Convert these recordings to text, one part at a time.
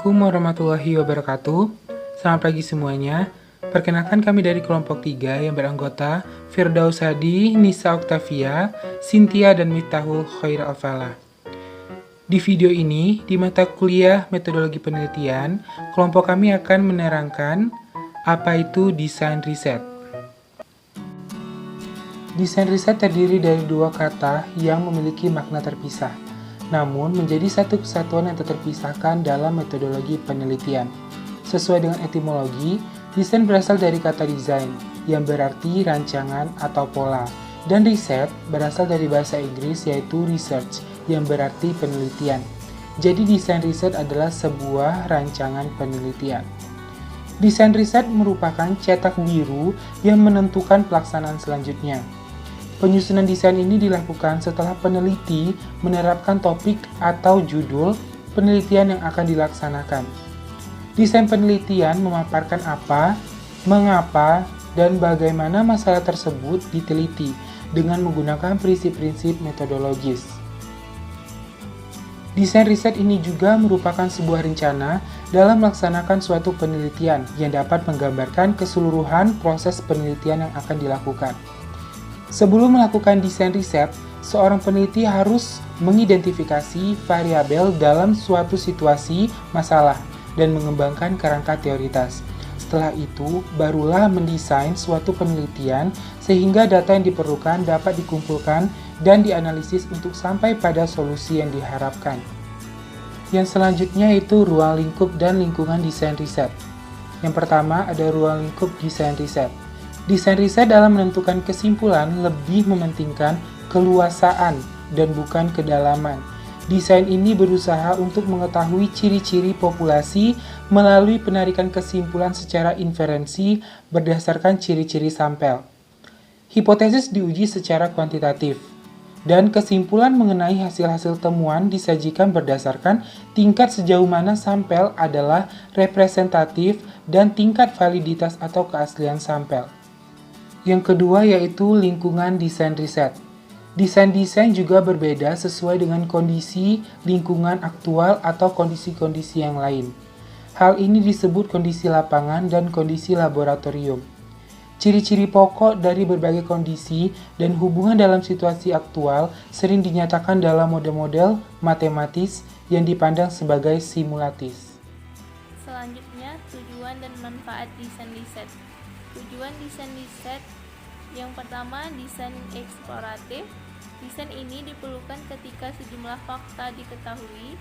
Assalamualaikum warahmatullahi wabarakatuh. Selamat pagi semuanya. Perkenalkan kami dari kelompok 3 yang beranggota Firdaus Hadi, Nisa Oktavia, Cynthia, dan Miftahul Khair Al-Falah. Di video ini, di mata kuliah metodologi penelitian, kelompok kami akan menerangkan apa itu desain riset. Desain riset terdiri dari dua kata yang memiliki makna terpisah, namun menjadi satu kesatuan yang tak terpisahkan dalam metodologi penelitian. Sesuai dengan etimologi, desain berasal dari kata design, yang berarti rancangan atau pola, dan riset berasal dari bahasa Inggris yaitu research, yang berarti penelitian. Jadi desain riset adalah sebuah rancangan penelitian. Desain riset merupakan cetak biru yang menentukan pelaksanaan selanjutnya. Penyusunan desain ini dilakukan setelah peneliti menerapkan topik atau judul penelitian yang akan dilaksanakan. Desain penelitian memaparkan apa, mengapa, dan bagaimana masalah tersebut diteliti dengan menggunakan prinsip-prinsip metodologis. Desain riset ini juga merupakan sebuah rencana dalam melaksanakan suatu penelitian yang dapat menggambarkan keseluruhan proses penelitian yang akan dilakukan. Sebelum melakukan desain riset, seorang peneliti harus mengidentifikasi variabel dalam suatu situasi masalah dan mengembangkan kerangka teoritas. Setelah itu, barulah mendesain suatu penelitian sehingga data yang diperlukan dapat dikumpulkan dan dianalisis untuk sampai pada solusi yang diharapkan. Yang selanjutnya itu ruang lingkup dan lingkungan desain riset. Yang pertama ada ruang lingkup desain riset. Desain riset dalam menentukan kesimpulan lebih mementingkan keluasaan dan bukan kedalaman. Desain ini berusaha untuk mengetahui ciri-ciri populasi melalui penarikan kesimpulan secara inferensi berdasarkan ciri-ciri sampel. Hipotesis diuji secara kuantitatif, dan kesimpulan mengenai hasil-hasil temuan disajikan berdasarkan tingkat sejauh mana sampel adalah representatif dan tingkat validitas atau keaslian sampel. Yang kedua yaitu lingkungan desain riset. Desain juga berbeda sesuai dengan kondisi lingkungan aktual atau kondisi-kondisi yang lain. Hal ini disebut kondisi lapangan dan kondisi laboratorium. Ciri-ciri pokok dari berbagai kondisi dan hubungan dalam situasi aktual sering dinyatakan dalam model-model matematis yang dipandang sebagai simulatis. Selanjutnya, tujuan dan manfaat desain riset. Tujuan desain riset yang pertama, desain eksploratif. Desain ini diperlukan ketika sejumlah fakta diketahui,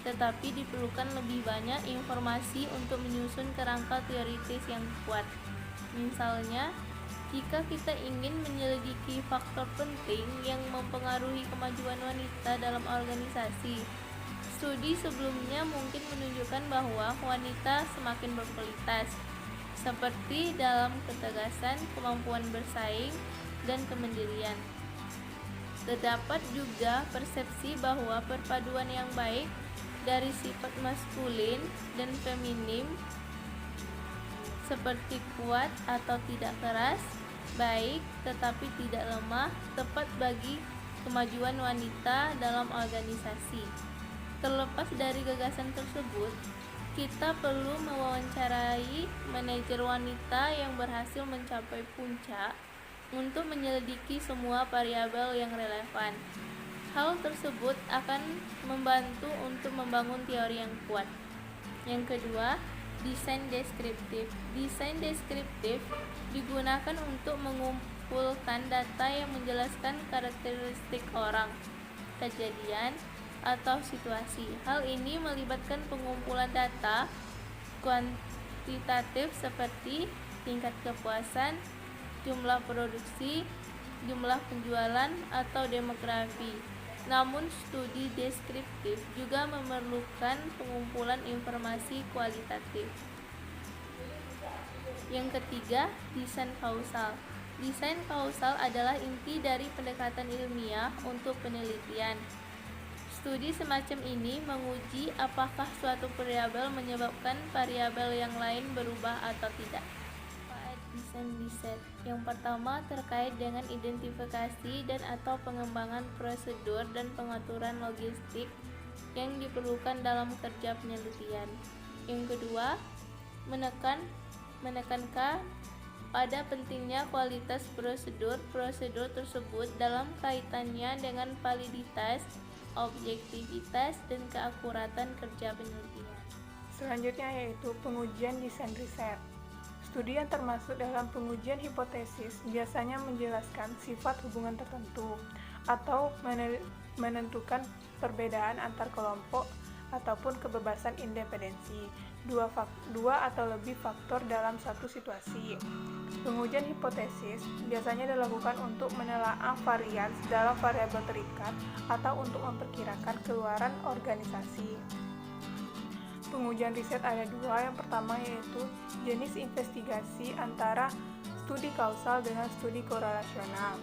tetapi diperlukan lebih banyak informasi untuk menyusun kerangka teoritis yang kuat. Misalnya, jika kita ingin menyelidiki faktor penting yang mempengaruhi kemajuan wanita dalam organisasi, studi sebelumnya mungkin menunjukkan bahwa wanita semakin berkualitas, seperti dalam ketegasan, kemampuan bersaing, dan kemandirian. Terdapat juga persepsi bahwa perpaduan yang baik dari sifat maskulin dan feminim seperti kuat atau tidak keras, baik tetapi tidak lemah, tepat bagi kemajuan wanita dalam organisasi. Terlepas dari gagasan tersebut, kita perlu mewawancarai manajer wanita yang berhasil mencapai puncak untuk menyelidiki semua variabel yang relevan. Hal tersebut akan membantu untuk membangun teori yang kuat. Yang kedua, desain deskriptif. Desain deskriptif digunakan untuk mengumpulkan data yang menjelaskan karakteristik orang, kejadian, atau situasi. Hal ini melibatkan pengumpulan data kuantitatif seperti tingkat kepuasan, jumlah produksi, jumlah penjualan, atau demografi. Namun studi deskriptif juga memerlukan pengumpulan informasi kualitatif. Yang ketiga, desain kausal. Desain kausal adalah inti dari pendekatan ilmiah untuk penelitian. Studi semacam ini menguji apakah suatu variabel menyebabkan variabel yang lain berubah atau tidak. Manfaat desain riset. Yang pertama terkait dengan identifikasi dan atau pengembangan prosedur dan pengaturan logistik yang diperlukan dalam kerja penelitian. Yang kedua, menekankan pada pentingnya kualitas prosedur tersebut dalam kaitannya dengan validitas, objektivitas, dan keakuratan kerja penelitian. Selanjutnya yaitu pengujian desain riset. Studi yang termasuk dalam pengujian hipotesis biasanya menjelaskan sifat hubungan tertentu atau menentukan perbedaan antar kelompok ataupun kebebasan independensi dua atau lebih faktor dalam satu situasi. Pengujian hipotesis biasanya dilakukan untuk menelaah varians dalam variabel terikat atau untuk memperkirakan keluaran organisasi. Pengujian riset ada dua. Yang pertama yaitu jenis investigasi antara studi kausal dengan studi korelasional.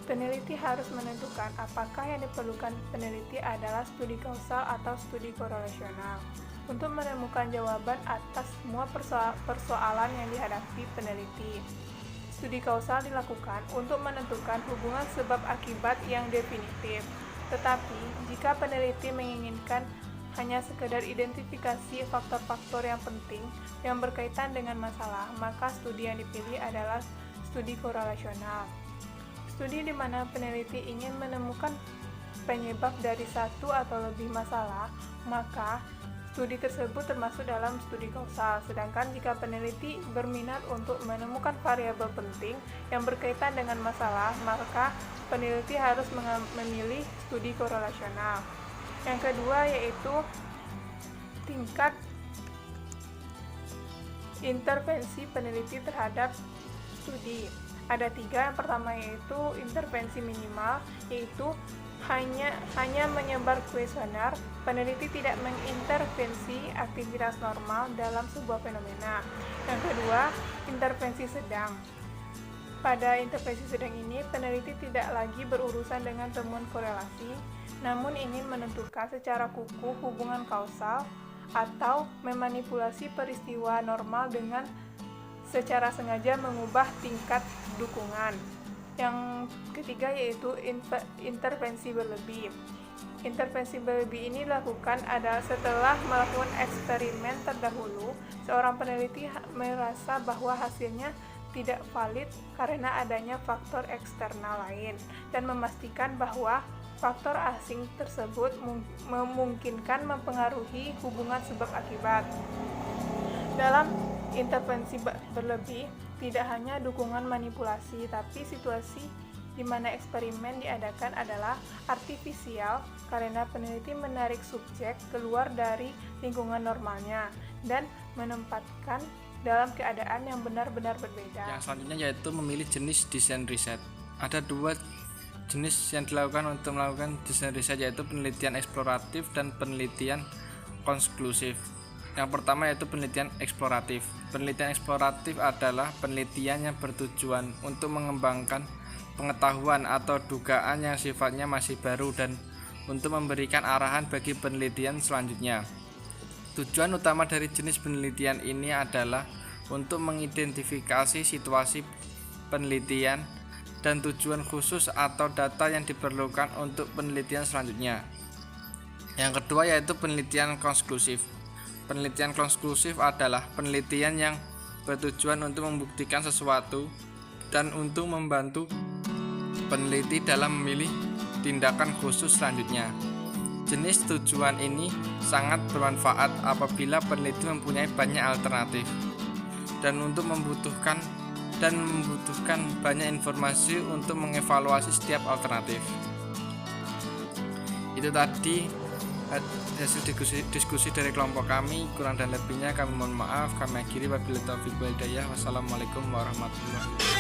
Peneliti harus menentukan apakah yang diperlukan peneliti adalah studi kausal atau studi korelasional untuk menemukan jawaban atas semua persoalan yang dihadapi peneliti. Studi kausal dilakukan untuk menentukan hubungan sebab akibat yang definitif. Tetapi, jika peneliti menginginkan hanya sekedar identifikasi faktor-faktor yang penting yang berkaitan dengan masalah, maka studi yang dipilih adalah studi korelasional. Studi di mana peneliti ingin menemukan penyebab dari satu atau lebih masalah, maka studi tersebut termasuk dalam studi kausal. Sedangkan jika peneliti berminat untuk menemukan variabel penting yang berkaitan dengan masalah, maka peneliti harus memilih studi korelasional. Yang kedua yaitu tingkat intervensi peneliti terhadap studi. Ada tiga. Yang pertama yaitu intervensi minimal, yaitu hanya menyebar kuesioner. Peneliti tidak mengintervensi aktivitas normal dalam sebuah fenomena. Yang kedua, intervensi sedang. Pada intervensi sedang ini, peneliti tidak lagi berurusan dengan temuan korelasi, namun ingin menentukan secara kukuh hubungan kausal atau memanipulasi peristiwa normal dengan secara sengaja mengubah tingkat dukungan. Yang ketiga yaitu intervensi berlebih. Intervensi berlebih ini dilakukan setelah melakukan eksperimen terdahulu, seorang peneliti merasa bahwa hasilnya tidak valid karena adanya faktor eksternal lain dan memastikan bahwa faktor asing tersebut memungkinkan mempengaruhi hubungan sebab akibat. Dalam intervensi berlebih, tidak hanya dukungan manipulasi, tapi situasi di mana eksperimen diadakan adalah artifisial karena peneliti menarik subjek keluar dari lingkungan normalnya dan menempatkan dalam keadaan yang benar-benar berbeda. Yang selanjutnya yaitu memilih jenis desain riset. Ada dua jenis yang dilakukan untuk melakukan desain riset, yaitu penelitian eksploratif dan penelitian konklusif. Yang pertama yaitu penelitian eksploratif. Penelitian eksploratif adalah penelitian yang bertujuan untuk mengembangkan pengetahuan atau dugaan yang sifatnya masih baru dan untuk memberikan arahan bagi penelitian selanjutnya. Tujuan utama dari jenis penelitian ini adalah untuk mengidentifikasi situasi penelitian dan tujuan khusus atau data yang diperlukan untuk penelitian selanjutnya. Yang kedua yaitu penelitian konklusif. Penelitian konklusif adalah penelitian yang bertujuan untuk membuktikan sesuatu dan untuk membantu peneliti dalam memilih tindakan khusus selanjutnya. Jenis tujuan ini sangat bermanfaat apabila peneliti mempunyai banyak alternatif dan membutuhkan banyak informasi untuk mengevaluasi setiap alternatif. Itu tadi hasil diskusi dari kelompok kami. Kurang dan lebihnya kami mohon maaf. Kami akhiri wabillahi taufiq wal hidayah. Wassalamualaikum warahmatullahi wabarakatuh.